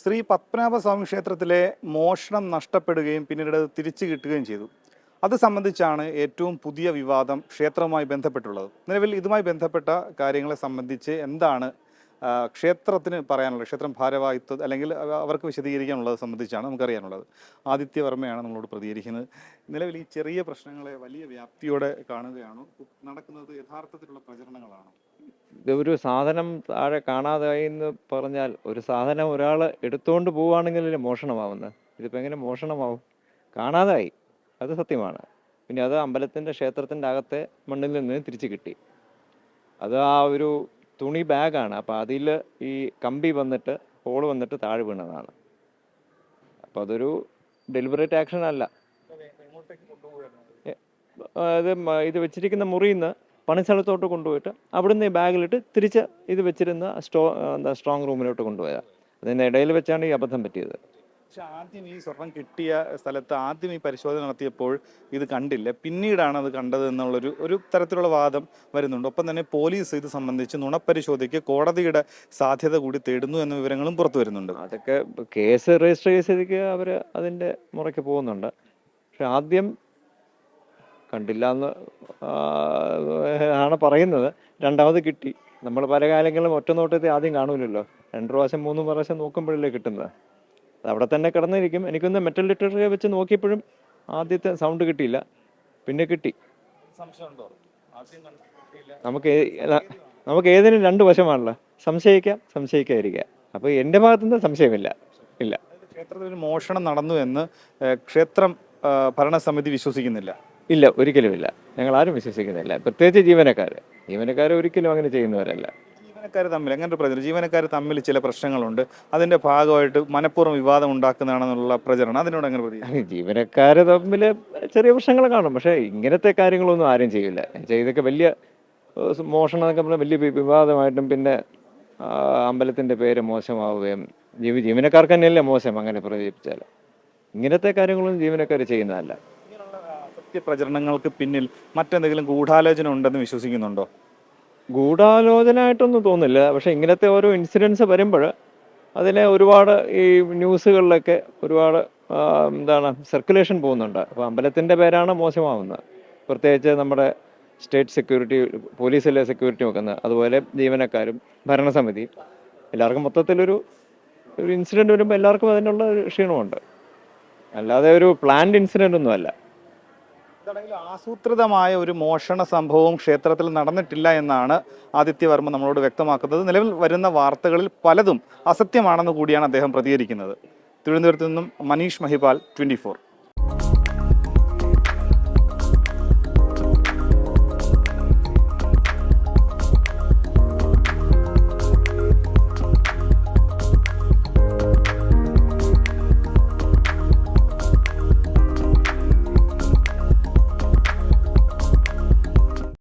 ശ്രീ പത്മനാഭസ്വാമി ക്ഷേത്രത്തിലെ മോഷണം നഷ്ടപ്പെടുകയും പിന്നീട് അത് തിരിച്ചു കിട്ടുകയും ചെയ്തു. അത് സംബന്ധിച്ചാണ് ഏറ്റവും പുതിയ വിവാദം ക്ഷേത്രവുമായി ബന്ധപ്പെട്ടുള്ളത്. നിലവിൽ ഇതുമായി ബന്ധപ്പെട്ട കാര്യങ്ങളെ സംബന്ധിച്ച് എന്താണ് ക്ഷേത്രത്തിന് പറയാനുള്ളത്, ക്ഷേത്രം ഭാരവാഹിത്വം അല്ലെങ്കിൽ അവർക്ക് വിശദീകരിക്കാനുള്ളത് സംബന്ധിച്ചാണ് നമുക്കറിയാനുള്ളത്. ആദിത്യവർമ്മയാണ് നമ്മളോട് പ്രതികരിക്കുന്നത്. നിലവിൽ ഈ ചെറിയ പ്രശ്നങ്ങളെ വലിയ വ്യാപ്തിയോടെ കാണുകയാണോ, നടക്കുന്നത് യഥാർത്ഥത്തിലുള്ള പ്രചരണങ്ങളാണോ? ഒരു സാധനം താഴെ കാണാതായി എന്ന് പറഞ്ഞാൽ ഒരു സാധനം ഒരാൾ എടുത്തുകൊണ്ട് പോവുകയാണെങ്കിലല്ലേ മോഷണമാവുന്നത്. ഇതിപ്പോൾ എങ്ങനെ മോഷണമാവും? കാണാതായി, അത് സത്യമാണ്. പിന്നെ അത് അമ്പലത്തിൻ്റെ ക്ഷേത്രത്തിൻ്റെ അകത്തെ മണ്ണിൽ നിന്ന് തിരിച്ചു കിട്ടി. അത് ആ ഒരു തുണി ബാഗാണ്. അപ്പോൾ അതിൽ ഈ കമ്പി വന്നിട്ട് ഹോള് വന്നിട്ട് താഴെ വീണതാണ്. അപ്പോൾ അതൊരു ഡെലിബറേറ്റ് ആക്ഷൻ അല്ല. ഇത് വെച്ചിരിക്കുന്ന മുറിയിൽ നിന്ന് പണിസ്ഥലത്തോട്ട് കൊണ്ടുപോയിട്ട് അവിടുന്ന് ഈ ബാഗിലിട്ട് തിരിച്ച് ഇത് വെച്ചിരുന്ന സ്ട്രോങ് റൂമിലോട്ട് കൊണ്ടുപോയതാണ്. അതിൻ്റെ ഇടയിൽ വെച്ചാണ് ഈ അബദ്ധം പറ്റിയത്. പക്ഷെ ആദ്യം ഈ സ്വർണം കിട്ടിയ സ്ഥലത്ത് ആദ്യം ഈ പരിശോധന നടത്തിയപ്പോൾ ഇത് കണ്ടില്ല, പിന്നീടാണ് അത് കണ്ടത് എന്നുള്ളൊരു തരത്തിലുള്ള വാദം വരുന്നുണ്ട്. ഒപ്പം തന്നെ പോലീസ് ഇത് സംബന്ധിച്ച് നുണപ്പരിശോധനയ്ക്ക് കോടതിയുടെ സാധ്യത കൂടി തേടുന്നു എന്ന വിവരങ്ങളും പുറത്തു വരുന്നുണ്ട്. അതൊക്കെ കേസ് രജിസ്റ്റർ ചെയ്ത സ്ഥിതിക്ക് അവർ അതിൻ്റെ മുറയ്ക്ക് പോകുന്നുണ്ട്. പക്ഷെ ആദ്യം കണ്ടില്ല എന്ന് ആണ് പറയുന്നത്. രണ്ടാമത് കിട്ടി. നമ്മൾ പല കാലങ്ങളിലും ഒറ്റ നോട്ടത്തിൽ ആദ്യം കാണൂലല്ലോ, 2 പ്രാവശ്യം 3 പ്രാവശ്യം നോക്കുമ്പോഴല്ലേ കിട്ടുന്നത്. അത് അവിടെ തന്നെ കിടന്നിരിക്കും. എനിക്കൊന്ന് മെറ്റൽ ഡിറ്റക്ടർ വെച്ച് നോക്കിയപ്പോഴും ആദ്യത്തെ സൗണ്ട് കിട്ടിയില്ല, പിന്നെ കിട്ടി. നമുക്ക് ഏതിനും 2 വശമാണല്ലോ, സംശയിക്കാതിരിക്കുക. അപ്പോൾ എൻ്റെ ഭാഗത്തുനിന്ന് സംശയമില്ല. ഇല്ല, ക്ഷേത്രത്തിൽ ഒരു മോഷണം നടന്നു എന്ന് ക്ഷേത്രം ഭരണസമിതി വിശ്വസിക്കുന്നില്ല. ഇല്ല, ഒരിക്കലുമില്ല. ഞങ്ങൾ ആരും വിശ്വസിക്കുന്നില്ല. പ്രത്യേകിച്ച് ജീവനക്കാർ ഒരിക്കലും അങ്ങനെ ചെയ്യുന്നവരല്ല. ജീവനക്കാർ തമ്മിൽ അങ്ങനെ ഒരു പ്രചരണം, ജീവനക്കാർ തമ്മിൽ ചില പ്രശ്നങ്ങളുണ്ട്, അതിന്റെ ഭാഗമായിട്ട് മനഃപൂർവ്വം വിവാദം ഉണ്ടാക്കുന്നതാണെന്നുള്ള പ്രചരണം, അതിനോട് അങ്ങനെ പ്രതികരിക്കും. ജീവനക്കാർ തമ്മിൽ ചെറിയ പ്രശ്നങ്ങൾ കാണും, പക്ഷേ ഇങ്ങനത്തെ കാര്യങ്ങളൊന്നും ആരും ചെയ്യില്ല. ഇതൊക്കെ വലിയ മോഷണം എന്നൊക്കെ പറഞ്ഞാൽ വലിയ വിവാദമായിട്ടും പിന്നെ അമ്പലത്തിൻ്റെ പേര് മോശമാവുകയും ജീവനക്കാർക്ക് തന്നെയല്ലേ മോശം അങ്ങനെ പ്രചരിപ്പിച്ചാൽ. ഇങ്ങനത്തെ കാര്യങ്ങളൊന്നും ജീവനക്കാർ ചെയ്യുന്നതല്ല. പ്രചരണങ്ങൾക്ക് പിന്നിൽ മറ്റെന്തെങ്കിലും ഗൂഢാലോചന ഉണ്ടെന്ന് വിശ്വസിക്കുന്നുണ്ടോ? ഗൂഢാലോചനയായിട്ടൊന്നും തോന്നില്ല. പക്ഷെ ഇങ്ങനത്തെ ഓരോ ഇൻസിഡൻസ് വരുമ്പോൾ അതിനെ ഒരുപാട് ഈ ന്യൂസുകളിലൊക്കെ ഒരുപാട് സർക്കുലേഷൻ പോകുന്നുണ്ട്. അപ്പോൾ അമ്പലത്തിൻ്റെ പേരാണ് മോശമാവുന്നത്. പ്രത്യേകിച്ച് നമ്മുടെ സ്റ്റേറ്റ് സെക്യൂരിറ്റി, പോലീസിലെ സെക്യൂരിറ്റി നോക്കുന്നത്, അതുപോലെ ജീവനക്കാരും ഭരണസമിതി, എല്ലാവർക്കും മൊത്തത്തിലൊരു ഇൻസിഡൻറ്റ് വരുമ്പോൾ എല്ലാവർക്കും അതിനുള്ള ഒരു ക്ഷീണമുണ്ട്. അല്ലാതെ ഒരു പ്ലാൻഡ് ഇൻസിഡൻ്റ് ഒന്നും അല്ല. ആസൂത്രിതമായ ഒരു മോഷണ സംഭവവും ക്ഷേത്രത്തിൽ നടന്നിട്ടില്ല എന്നാണ് ആദിത്യവർമ്മ നമ്മളോട് വ്യക്തമാക്കുന്നത്. നിലവിൽ വരുന്ന വാർത്തകളിൽ പലതും അസത്യമാണെന്ന് കൂടിയാണ് അദ്ദേഹം പ്രതികരിക്കുന്നത്. തിരുവനന്തപുരത്ത് നിന്നും മനീഷ് മഹിപാൽ, 24.